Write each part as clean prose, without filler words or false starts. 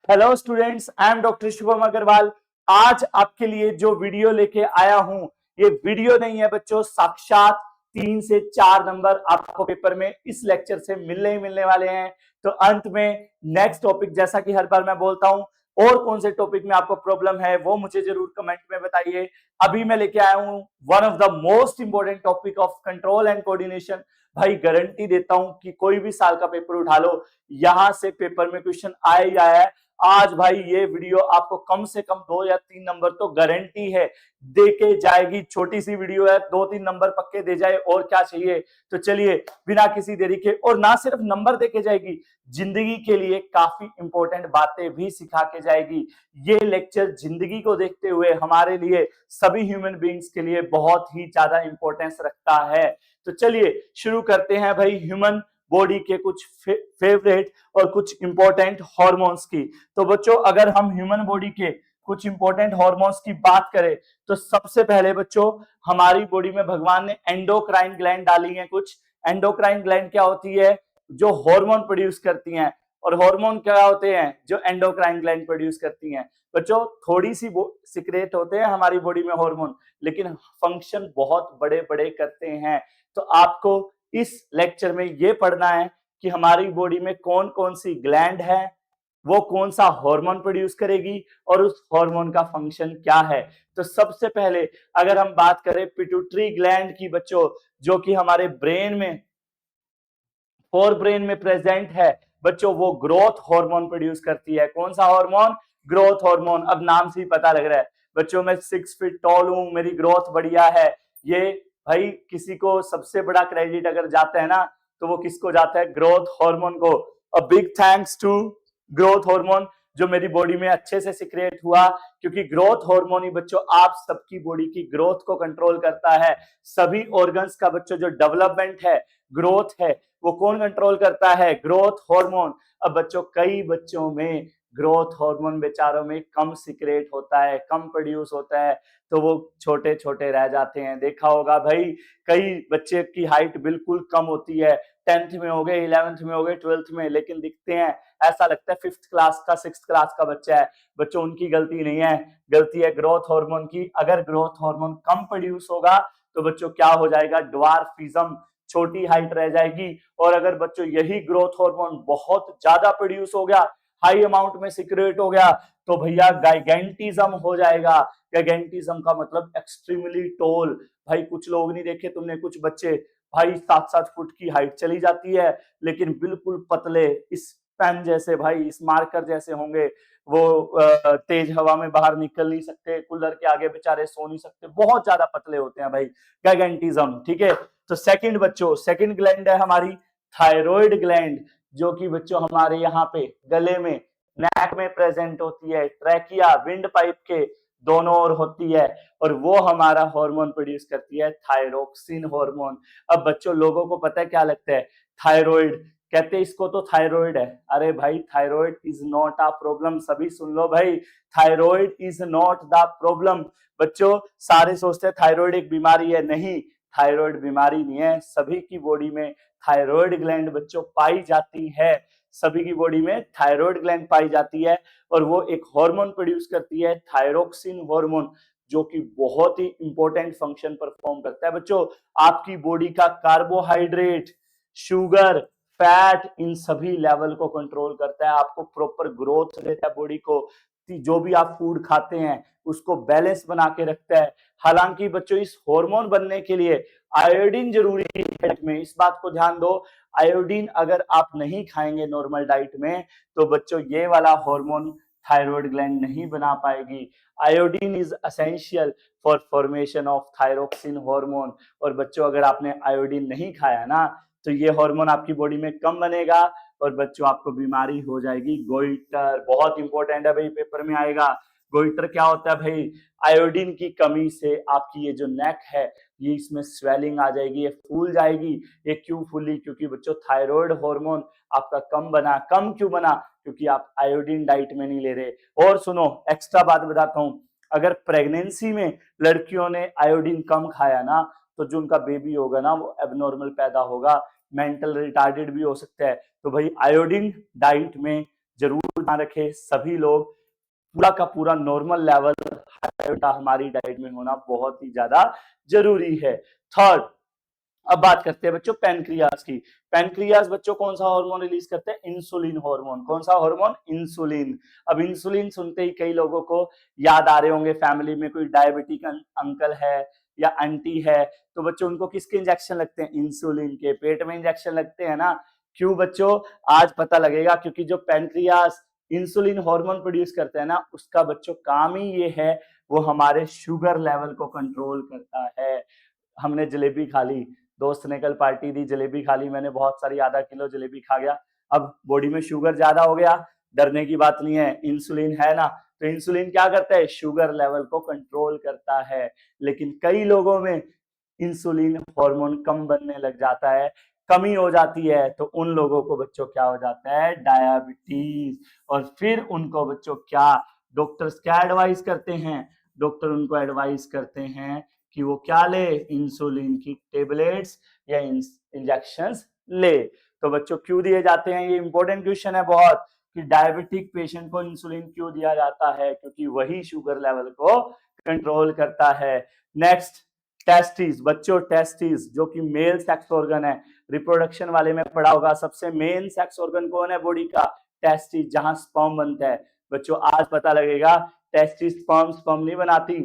Hello students, I am doctor Shubham Agarwal. आज आपके लिए जो वीडियो लेके आया हूं, ये वीडियो नहीं है बच्चों, साक्षात 3 से 4 नंबर आपको पेपर में इस लेक्चर से मिलने ही मिलने वाले हैं। तो अंत में नेक्स्ट टॉपिक, जैसा कि हर बार मैं बोलता हूं, और कौन से टॉपिक में आपको प्रॉब्लम है वो मुझे जरूर कमेंट में बताइए। अभी मैं लेके आया हूं one of the most important topic of control and coordination. भाई गारंटी देता हूं कि कोई भी साल का पेपर उठा लो, यहां से पेपर में क्वेश्चन आया ही आया है। आज भाई ये वीडियो आपको कम से कम 2 या 3 नंबर तो गारंटी है देके जाएगी। छोटी सी वीडियो है, 2-3 नंबर पक्के दे जाए, और क्या चाहिए। तो चलिए बिना किसी देरी के, और ना सिर्फ नंबर देके जाएगी, जिंदगी के लिए काफी इंपॉर्टेंट बातें भी सिखा के जाएगी। ये लेक्चर जिंदगी को देखते हुए हमारे लिए, सभी ह्यूमन बींग्स के लिए बहुत ही ज्यादा इंपॉर्टेंस रखता है। तो चलिए शुरू करते हैं भाई ह्यूमन बॉडी के कुछ फेवरेट और कुछ इंपॉर्टेंट हार्मोन्स की। तो बच्चों, अगर हम ह्यूमन बॉडी के कुछ इंपॉर्टेंट हार्मोन्स की बात करें, तो सबसे पहले बच्चों हमारी बॉडी में भगवान ने एंडोक्राइन ग्लैंड डाली है। कुछ एंडोक्राइन ग्लैंड क्या होती है? जो हार्मोन प्रोड्यूस करती हैं। और हार्मोन क्या होते हैं? जो एंडोक्राइन ग्लैंड प्रोड्यूस करती हैं। बच्चों थोड़ी सी सीक्रेट होते हैं हमारी बॉडी में हार्मोन, लेकिन फंक्शन बहुत बड़े बड़े करते हैं। तो आपको इस लेक्चर में यह पढ़ना है कि हमारी बॉडी में कौन कौन सी ग्लैंड है, वो कौन सा हार्मोन प्रोड्यूस करेगी, और उस हार्मोन का फंक्शन क्या है। तो सबसे पहले अगर हम बात करें पिट्यूटरी ग्लैंड की बच्चों, जो कि हमारे ब्रेन में, फोर ब्रेन में प्रेजेंट है बच्चों, वो ग्रोथ हार्मोन प्रोड्यूस करती है। कौन सा हार्मोन? Growth hormone. अब नाम से ही पता लग रहा है बच्चों, मैं 6 फीट टॉल हूं, मेरी ग्रोथ बढ़िया है। ये भाई किसी को सबसे बड़ा क्रेडिट अगर जाता है ना, तो वो किसको जाता है? ग्रोथ हार्मोन को। A big thanks to growth hormone, जो मेरी बॉडी में अच्छे से सिक्रिएट हुआ, क्योंकि ग्रोथ हार्मोन ही बच्चों आप सबकी बॉडी की ग्रोथ को कंट्रोल करता है। सभी ऑर्गन्स का बच्चों जो डेवलपमेंट है, ग्रोथ है, वो कौन कंट्रोल करता है? Growth hormone. अब बच्चों कई बच्चों में ग्रोथ हार्मोन बेचारों में कम सिक्रेट होता है, कम प्रोड्यूस होता है, तो वो छोटे छोटे रह जाते हैं। देखा होगा भाई, कई बच्चे की हाइट बिल्कुल कम होती है, 10th में हो गए, 11th में हो गए, 12th में, लेकिन दिखते हैं ऐसा लगता है 5th क्लास का, 6th क्लास का बच्चा है। बच्चों उनकी गलती नहीं है, गलती है ग्रोथ हार्मोन की। अगर ग्रोथ हार्मोन कम प्रोड्यूस होगा तो बच्चों क्या हो जाएगा? ड्वार्फिज्म, छोटी हाइट रह जाएगी। और अगर बच्चों यही ग्रोथ हार्मोन बहुत ज्यादा प्रोड्यूस हो गया, हाई अमाउंट में सिक्रेट हो गया, तो भैया गाइगेंटिज्म हो जाएगा। गाइगेंटिज्म का मतलब एक्सट्रीमली टोल। भाई कुछ लोग नहीं देखे तुमने, कुछ बच्चे भाई 7-7 फुट की हाइट चली जाती है, लेकिन बिल्कुल पतले, इस पेन जैसे, भाई इस मार्कर जैसे होंगे। वो तेज हवा में बाहर निकल नहीं सकते, कूलर के आगे बेचारे सो नहीं सकते, बहुत ज्यादा पतले होते हैं भाई। गाइगेंटिज्म, ठीक है। तो सेकंड बच्चों, सेकंड ग्लैंड है हमारी थायराइड ग्लैंड, जो कि बच्चों हमारे यहाँ पे गले में, नेक में प्रेजेंट होती है। ट्रैकिया, विंड पाइप के दोनों ओर होती है, और वो हमारा हार्मोन प्रोड्यूस करती है, थायरोक्सिन हार्मोन। अब बच्चों लोगों को पता है क्या लगता है? थायराइड कहते हैं इसको तो थायराइड है। अरे भाई thyroid is not a problem. सभी सुन लो भाई, thyroid is not the problem. बच्चों सारे सोचते हैं थायराइड एक बीमारी है, नहीं, थायराइड बीमारी नहीं है। सभी की बॉडी में थायराइड ग्लैंड बच्चों पाई जाती है, सभी की बॉडी में थायराइड ग्लैंड पाई जाती है, और वो एक हार्मोन प्रोड्यूस करती है, थायरोक्सिन हार्मोन, जो कि बहुत ही इंपॉर्टेंट फंक्शन परफॉर्म करता है। बच्चों आपकी बॉडी का कार्बोहाइड्रेट, शुगर, फैट, इन सभी लेवल को कंट्रोल करता है, आपको प्रॉपर ग्रोथ देता है बॉडी को। जो भी आप फूड खाते हैं उसको बैलेंस बना के रखता है। हालांकि बच्चों इस हार्मोन बनने के लिए आयोडीन जरूरी है डाइट में, इस बात को ध्यान दो। आयोडीन अगर आप नहीं खाएंगे नॉर्मल डाइट में, तो बच्चों ये वाला हार्मोन थायराइड ग्लैंड नहीं बना पाएगी। Iodine is essential for formation of thyroxine hormone. और बच्चों अगर आपने आयोडीन नहीं खाया ना, तो ये हार्मोन आपकी बॉडी में कम बनेगा, और बच्चों आपको बीमारी हो जाएगी गोइटर। बहुत इंपॉर्टेंट है भाई, पेपर में आएगा। गोइटर क्या होता है भाई? आयोडीन की कमी से आपकी ये जो नेक है, ये इसमें स्वेलिंग आ जाएगी, ये फूल जाएगी। ये क्यों फूली? क्योंकि बच्चों थायराइड हार्मोन आपका कम बना। कम क्यों बना? क्योंकि आप आयोडीन डाइट में नहीं ले रहे। और सुनो एक्स्ट्रा बात बताता हूं, अगर प्रेगनेंसी में लड़कियों ने आयोडीन कम खाया ना, तो जो उनका बेबी होगा ना, वो एबनॉर्मल पैदा होगा, मेंटल रिटार्डेड भी हो सकता है। तो भाई आयोडीन डाइट में जरूर ध्यान रखें सभी लोग, पूरा का पूरा नॉर्मल लेवल हमारी डाइट में होना बहुत ही ज्यादा जरूरी है। थर्ड, अब बात करते हैं बच्चों पैनक्रियाज की। पैनक्रियाज बच्चों कौन सा हार्मोन रिलीज करते हैं? Insulin hormone. कौन सा हार्मोन? इंसुलिन। अब इंसुलिन सुनते ही कई लोगों को याद आ रहे होंगे, फैमिली में कोई डायबिटिक अंकल है या आंटी है, तो बच्चों उनको किसके इंजेक्शन लगते हैं? इंसुलिन के। पेट में इंजेक्शन लगते हैं ना। क्यों बच्चों? आज पता लगेगा, क्योंकि जो पैनक्रियाज इंसुलिन हार्मोन प्रोड्यूस करते हैं ना, उसका बच्चों काम ही ये है, वो हमारे शुगर लेवल को कंट्रोल करता है। हमने जलेबी खा ली, दोस्त ने कल पार्टी दी, जलेबी खा ली मैंने बहुत सारी, आधा किलो जलेबी खा गया, अब बॉडी में शुगर ज्यादा हो गया, डरने की बात नहीं है, इंसुलिन है ना, तो इंसुलिन क्या करता है? शुगर लेवल को कंट्रोल करता है। लेकिन कई लोगों में इंसुलिन हार्मोन कम बनने लग जाता है, कमी हो जाती है, तो उन लोगों को बच्चों क्या हो जाता है? डायबिटीज। और फिर उनको बच्चों क्या डॉक्टर्स क्या एडवाइस करते हैं? डॉक्टर उनको एडवाइस करते हैं कि वो क्या ले? इंसुलिन की टेबलेट्स या इंजेक्शंस ले। तो बच्चों क्यों दिए जाते हैं? ये इंपॉर्टेंट क्वेश्चन है बहुत, कि डायबिटिक पेशेंट को इंसुलिन क्यों दिया जाता है? क्योंकि वही शुगर लेवल को कंट्रोल करता है। Next, testis. बच्चों टेस्टिस जो कि मेल सेक्स ऑर्गन है, रिप्रोडक्शन वाले में पढ़ा होगा, सबसे मेन सेक्स ऑर्गन कौन है बॉडी का? टेस्टिस, जहां स्पर्म बनता है। बच्चों आज पता लगेगा, टेस्टिस स्पर्म नहीं बनाती,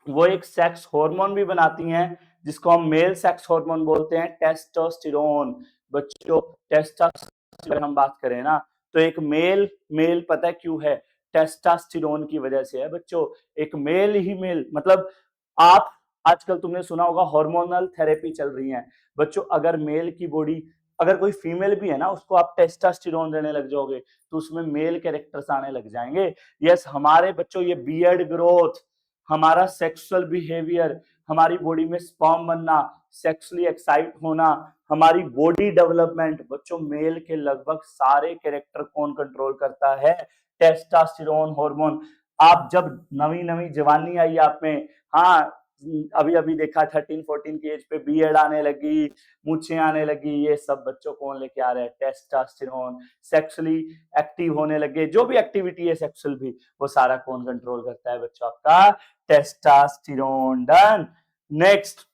वो एक सेक्स हार्मोन भी बनाती हैं, जिसको हम मेल सेक्स हार्मोन बोलते हैं, टेस्टोस्टेरोन। बच्चों टेस्टोस्टेरोन हम बात करें ना, तो एक मेल पता है क्यों है? टेस्टोस्टेरोन की वजह से है बच्चों। एक मेल ही मेल, मतलब आप आजकल तुमने सुना होगा हार्मोनल थेरेपी चल रही है बच्चों, अगर मेल की बॉडी, अगर कोई फीमेल भी है ना, उसको आप टेस्टोस्टेरोन देने लग जाओगे तो उसमें मेल कैरेक्टर्स आने लग जाएंगे। यस, हमारे बच्चों ये बियर्ड ग्रोथ, हमारा सेक्सुअल बिहेवियर, हमारी बॉडी में स्पर्म बनना, सेक्सुअली एक्साइट होना, हमारी बॉडी डेवलपमेंट, बच्चों मेल के लगभग सारे कैरेक्टर कौन कंट्रोल करता है? Testosterone hormone. आप जब नवी नवी जवानी आई आप में, हाँ अभी अभी देखा 13-14 की एज पे बियर्ड आने लगी, मूछें आने लगी, ये सब बच्चों कौन लेके आ रहे हैं? टेस्टोस्टेरोन। सेक्सुअली एक्टिव होने लगे, जो भी एक्टिविटी है सेक्सुअल भी, वो सारा कौन कंट्रोल करता है बच्चों? आपका टेस्टोस्टेरोन। डन। नेक्स्ट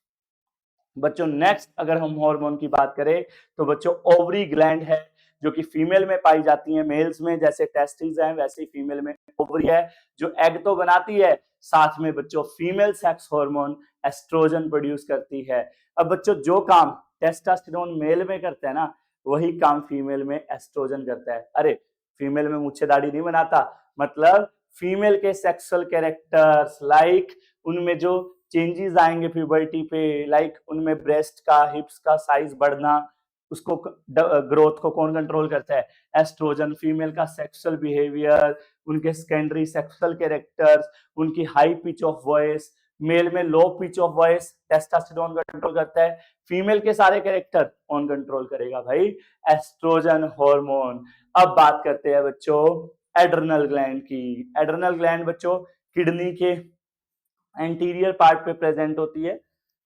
बच्चों, नेक्स्ट अगर हम हार्मोन की बात करें तो बच्चों ओवरी ग्लैंड है, जो कि फीमेल में पाई जाती है। मेल्स में जैसे टेस्टिस है, वैसे ही फीमेल में ओवरी है, जो एग तो बनाती है, साथ में बच्चों female sex hormone oestrogen produce करती है। अब बच्चों जो काम टेस्टोस्टेरोन मेल में करता है ना, वही काम फीमेल में एस्ट्रोजन करता है। अरे फीमेल में मुझे दाढ़ी नहीं बनाता, मतलब फीमेल के सेक्सुअल कैरेक्टर्स, लाइक उनमें जो चेंजेस आएंगे प्यूबर्टी पे, लाइक उनमें ब्रेस्ट का, हिप्स का साइज बढ़ना, उसको ग्रोथ को कौन कंट्रोल करता है? एस्ट्रोजन। फीमेल का सेक्सुअल बिहेवियर, उनके सेकेंडरी सेक्सुअल कैरेक्टर्स, उनकी high pitch of voice, male में low pitch of voice testosterone control करता है। फीमेल के सारे कैरेक्टर कौन कंट्रोल करेगा भाई? Oestrogen hormone. अब बात करते हैं बच्चों एड्रेनल ग्लैंड की। एड्रेनल ग्लैंड बच्चों किडनी के एंटीरियर पार्ट पे प्रेजेंट होती है,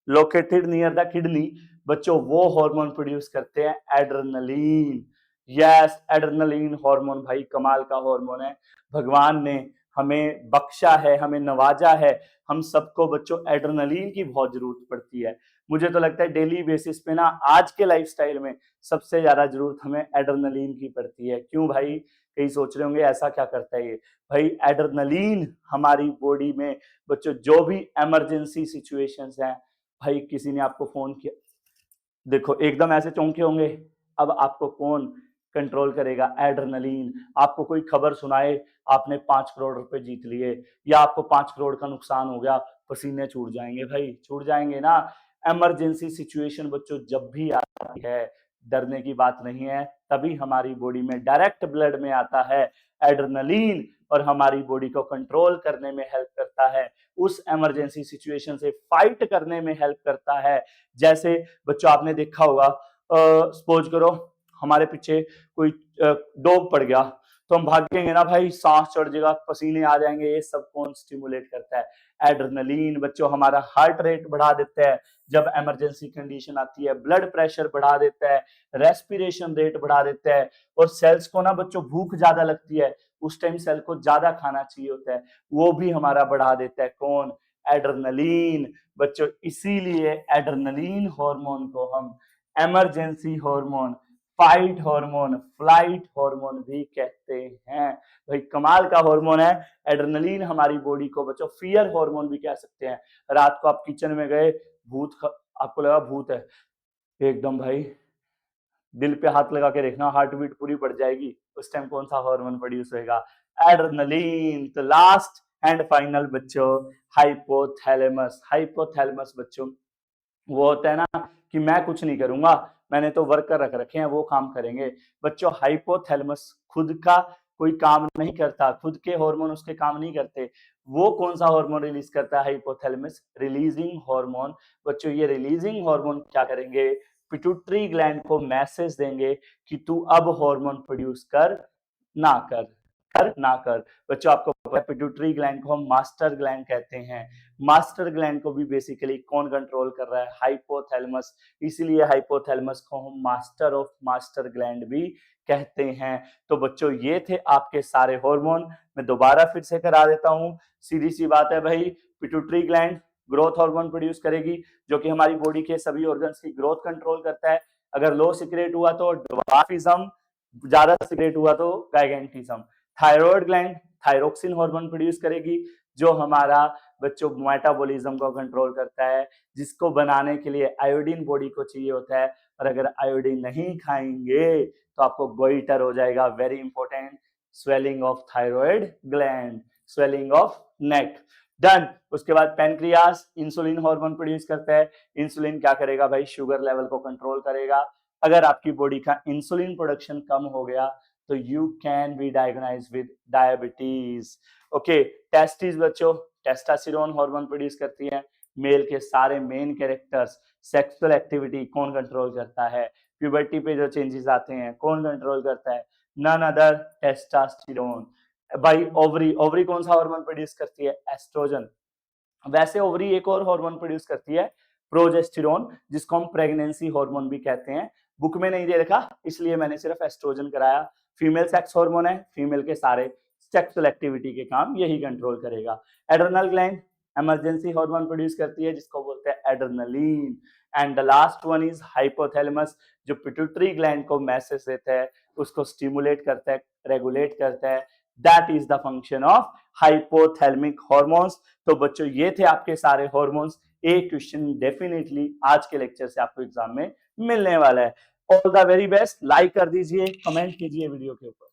लोकेटेड नियर द किडनी। बच्चों वो हार्मोन प्रोड्यूस करते हैं एड्रेनलिन। यस, एड्रेनलिन हार्मोन भाई कमाल का हार्मोन है, भगवान ने हमें बख्शा है, हमें नवाजा है। हम सबको बच्चों एड्रेनलिन की बहुत जरूरत पड़ती है। मुझे तो लगता है डेली बेसिस पे ना, आज के लाइफस्टाइल में सबसे ज्यादा जरूरत हमें एड्रेनलिन की पड़ती है। क्यों भाई? कई सोच रहे होंगे ऐसा क्या करता है ये। भाई एड्रेनलिन हमारी बॉडी में बच्चों जो भी इमरजेंसी सिचुएशंस हैं, भाई किसी ने आपको फोन किया, देखो एकदम ऐसे चौंके होंगे, अब आपको कौन कंट्रोल करेगा? एड्रेनलिन। आपको कोई खबर सुनाए आपने 5 करोड़ रुपए जीत लिए, या आपको 5 करोड़ का नुकसान हो गया, पसीने छूट जाएंगे भाई, छूट जाएंगे ना। इमरजेंसी सिचुएशन बच्चों जब भी आती है, डरने की बात नहीं है, तभी हमारी बॉडी में डायरेक्ट ब्लड में आता है एड्रेनलिन, और हमारी बॉडी को कंट्रोल करने में हेल्प करता है, उस इमरजेंसी सिचुएशन से फाइट करने में हेल्प करता है। जैसे बच्चों आपने देखा होगा, सपोज करो हमारे पीछे कोई डॉग पड़ गया, तो हम भागेंगे ना भाई, सांस चढ़ जाएगा, पसीने आ जाएंगे। ये सब कौन स्टिमुलेट करता है? एड्रेनलिन। बच्चों हमारा हार्ट रेट बढ़ा देता है जब इमरजेंसी कंडीशन आती है, ब्लड प्रेशर बढ़ा देता है, रेस्पिरेशन रेट बढ़ा देता है, और सेल्स को ना बच्चों भूख ज्यादा लगती है, उस टाइम सेल को ज्यादा खाना चाहिए होता है, वो भी हमारा बढ़ा देता है। कौन? एड्रेनलिन। बच्चों इसीलिए एड्रेनलिन हार्मोन को हम emergency hormone, fight hormone, flight hormone भी कहते हैं। भाई कमाल का हार्मोन है एड्रेनलिन। हमारी बॉडी को बच्चों फियर हार्मोन भी कह सकते हैं। रात को आप किचन में गए, आपको लगा भूत है, एकदम भाई दिल पे हाथ लगा के देखना, हार्ट बीट पूरी बढ़ जाएगी। उस टाइम कौन सा हार्मोन प्रोड्यूस होगा? एड्रेनलिन। तो लास्ट एंड फाइनल बच्चों, हाइपोथैलेमस। हाइपोथैलेमस बच्चों वो होता है ना कि मैं कुछ नहीं करूंगा, मैंने तो वर्कर रख रखे हैं, वो काम करेंगे। बच्चों हाइपोथैलेमस खुद का कोई काम नहीं करता, खुद के हार्मोन उसके काम नहीं करते। वो कौन सा हार्मोन रिलीज करता है? Hypothalamus releasing hormone. बच्चों ये रिलीजिंग हार्मोन क्या करेंगे? पिट्यूटरी ग्लैंड को मैसेज देंगे कि तू अब हार्मोन प्रोड्यूस कर ना कर, ना कर। बच्चों आपको पता है पिट्यूटरी ग्लैंड को हम मास्टर ग्लैंड कहते हैं। मास्टर ग्लैंड को भी बेसिकली कौन कंट्रोल कर रहा है? हाइपोथैलेमस। इसीलिए हाइपोथैलेमस को हम मास्टर ऑफ मास्टर ग्लैंड भी कहते हैं। तो बच्चों ये थे आपके सारे हार्मोन। मैं दोबारा फिर से करा देता हूं, सीधी सी बात है भाई, pituitary gland growth hormone produce करेगी जो कि हमारी बॉडी के सभी ऑर्गन्स की ग्रोथ कंट्रोल करता है। अगर लो सिक्रेट हुआ तो ड्वार्फिज्म, ज्यादा सिक्रेट हुआ तो gigantism. Thyroid gland thyroxine hormone produce करेगी जो हमारा बच्चों मेटाबॉलिज्म को कंट्रोल करता है, जिसको बनाने के लिए आयोडीन बॉडी को चाहिए होता है। और अगर आयोडीन नहीं खाएंगे तो आपको गोइटर हो जाएगा, very important, swelling of thyroid gland, swelling of neck. Done. उसके बाद पेनक्रियास इंसुलिन हार्मोन प्रोड्यूस करता है। इंसुलिन क्या करेगा भाई? शुगर लेवल को कंट्रोल करेगा। अगर आपकी बॉडी का इंसुलिन प्रोडक्शन कम हो गया तो you can be diagnosed with diabetes. Okay. Testis बच्चों टेस्टोस्टेरोन हार्मोन प्रोड्यूस करती है। मेल के सारे मेन कैरेक्टर्स, सेक्सुअल एक्टिविटी कौन कंट्रोल करता है? प्यूबर्टी पे जो चेंजेस आते हैं कौन कंट्रोल करता है? None other testosterone. भाई ओवरी, ओवरी कौन सा हार्मोन प्रोड्यूस करती है? एस्ट्रोजन। वैसे ओवरी एक और हार्मोन प्रोड्यूस करती है, प्रोजेस्टेरोन, जिसको हम प्रेगनेंसी हार्मोन भी कहते हैं। बुक में नहीं दे रखा इसलिए मैंने सिर्फ एस्ट्रोजन कराया। फीमेल सेक्स हार्मोन है, फीमेल के सारे सेक्सुअल एक्टिविटी के काम यही कंट्रोल करेगा। Adrenal gland emergency hormone produce करती है जिसको बोलते हैं adrenaline. And the last one is hypothalamus, जो पिट्यूटरी ग्लैंड को मैसेज देता है, उसको स्टिमुलेट करता है, रेगुलेट करता है। That is the function of hypothalamic hormones. तो बच्चों ये थे आपके सारे हार्मोन्स। एक क्वेश्चन डेफिनेटली आज के लेक्चर से आपको एग्जाम में मिलने वाला है। All the very best. Like कर दीजिए, कमेंट कीजिए वीडियो के ऊपर।